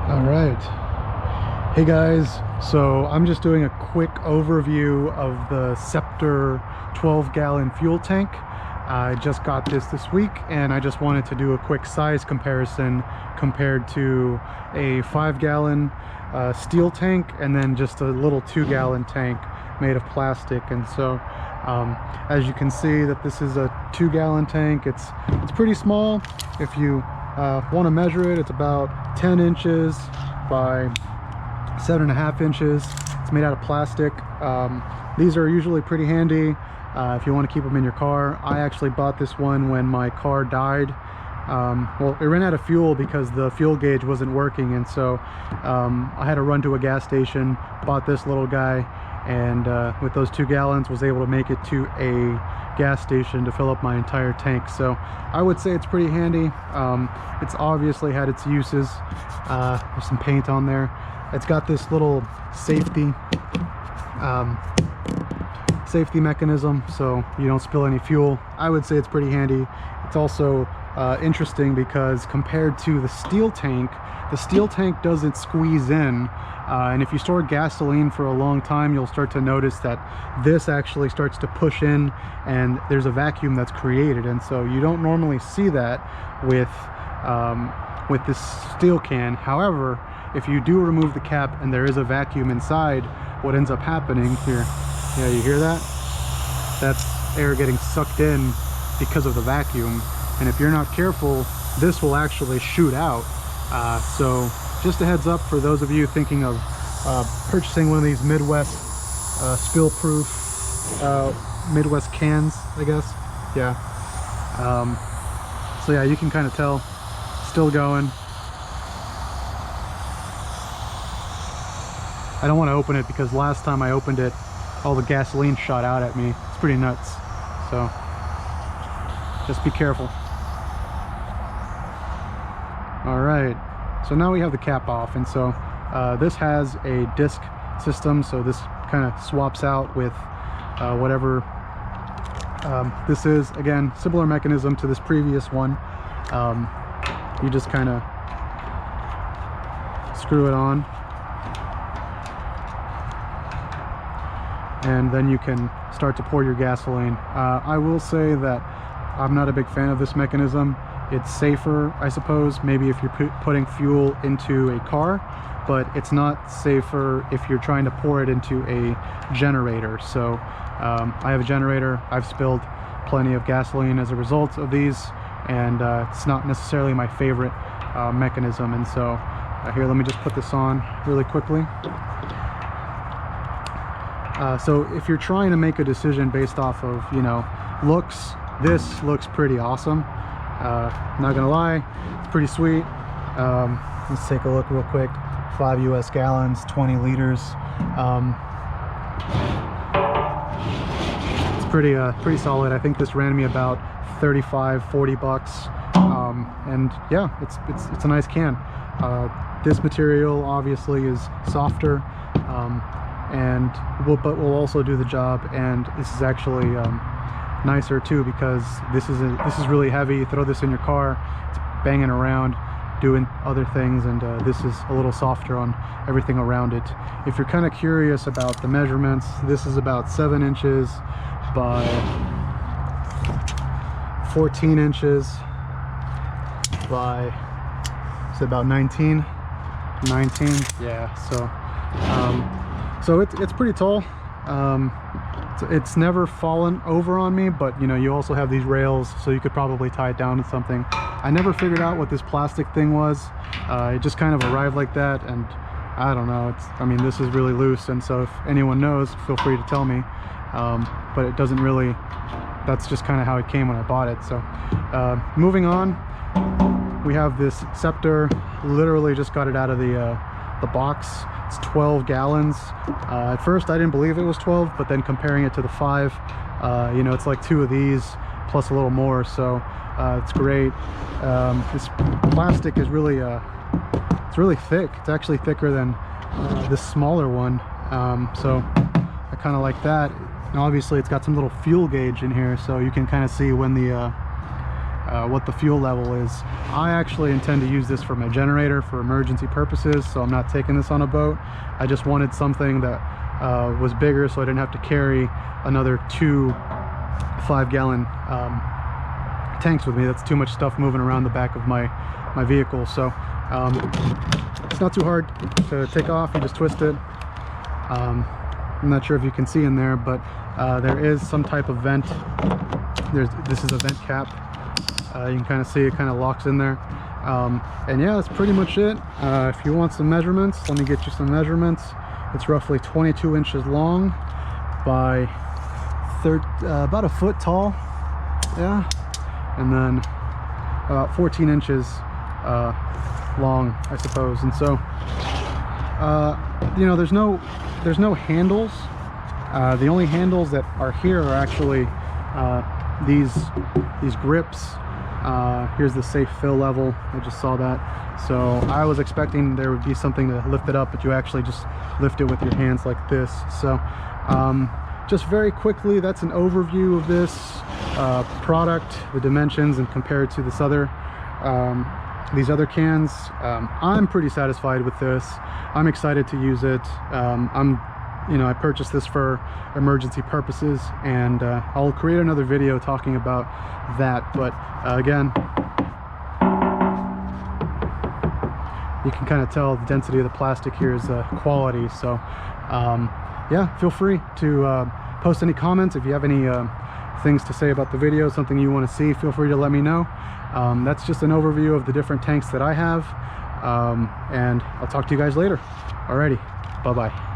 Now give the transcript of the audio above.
All right. Hey guys, so I'm just doing a quick overview of the Scepter 12-gallon fuel tank. I just got this week, and I just wanted to do a quick size comparison compared to a 5-gallon steel tank and then just a little 2-gallon tank made of plastic. And so as you can see that this is a 2-gallon tank. It's pretty small. If you want to measure it, it's about 10 inches by 7.5 inches. It's made out of plastic. These are usually pretty handy if you want to keep them in your car. I actually bought this one when my car died. Well, it ran out of fuel because the fuel gauge wasn't working, and so I had to run to a gas station, bought this little guy, and with those 2 gallons was able to make it to a gas station to fill up my entire tank. So I would say it's pretty handy. It's obviously had its uses. There's some paint on there. It's got this little safety mechanism so you don't spill any fuel. I would say it's pretty handy. It's also interesting because compared to the steel tank doesn't squeeze in, and if you store gasoline for a long time, you'll start to notice that this actually starts to push in and there's a vacuum that's created. And so you don't normally see that with this steel can. However, if you do remove the cap and there is a vacuum inside, what ends up happening here, yeah, you hear that? That's air getting sucked in because of the vacuum. And if you're not careful, this will actually shoot out. So just a heads up for those of you thinking of purchasing one of these Midwest spill-proof Midwest cans, I guess. Yeah. So yeah, you can kind of tell. Still going. I don't want to open it because last time I opened it, all the gasoline shot out at me. It's pretty nuts. So just be careful. All right, so now we have the cap off, and so this has a disc system, so this kind of swaps out with whatever this is. Again, similar mechanism to this previous one. You just kind of screw it on, and then you can start to pour your gasoline. I will say that I'm not a big fan of this mechanism. It's safer, I suppose, maybe if you're putting fuel into a car, but it's not safer if you're trying to pour it into a generator. So I have a generator. I've spilled plenty of gasoline as a result of these, and it's not necessarily my favorite mechanism. And so here, let me just put this on really quickly. So if you're trying to make a decision based off of, you know, looks, this looks pretty awesome. Not gonna lie, it's pretty sweet. Let's take a look real quick. 5 US gallons, 20 liters. It's pretty solid. I think this ran me about 35-40 bucks. And yeah, it's a nice can. This material obviously is softer, but will also do the job. And this is actually nicer too, because this is really heavy. You throw this in your car, it's banging around doing other things, and this is a little softer on everything around it. If you're kind of curious about the measurements, this is about 7 inches by 14 inches by, it's about 19, yeah. So it's pretty tall. It's never fallen over on me, but you know, you also have these rails, so you could probably tie it down to something. I never figured out what this plastic thing was. It just kind of arrived like that, and I don't know. I mean, this is really loose, and so if anyone knows, feel free to tell me. But it doesn't really, that's just kind of how it came when I bought it. So moving on, we have this Scepter. Literally just got it out of the box. It's 12 gallons. At first I didn't believe it was 12, but then comparing it to the 5, you know, it's like 2 of these plus a little more. So it's great. This plastic is really it's really thick. It's actually thicker than this smaller one. So I kind of like that. And obviously it's got some little fuel gauge in here, so you can kind of see when the what the fuel level is. I actually intend to use this for my generator for emergency purposes, so I'm not taking this on a boat. I just wanted something that was bigger, so I didn't have to carry another 2 5-gallon tanks with me. That's too much stuff moving around the back of my vehicle. So it's not too hard to take off. You just twist it. I'm not sure if you can see in there, but there is some type of vent. This is a vent cap. You can kind of see it kind of locks in there. And yeah, that's pretty much it. If you want some measurements, let me get you some measurements. It's roughly 22 inches long by about a foot tall. Yeah, and then about 14 inches long, I suppose. And so you know, there's no handles. The only handles that are here are actually these grips. Here's the safe fill level. I just saw that. So I was expecting there would be something to lift it up, but you actually just lift it with your hands like this. So just very quickly, that's an overview of this product, the dimensions, and compared to these other cans. I'm pretty satisfied with this. I'm excited to use it. I purchased this for emergency purposes, and I'll create another video talking about that. But again, you can kind of tell the density of the plastic here is quality. So yeah, feel free to post any comments. If you have any things to say about the video, something you want to see, feel free to let me know. That's just an overview of the different tanks that I have, and I'll talk to you guys later. Alrighty, bye-bye.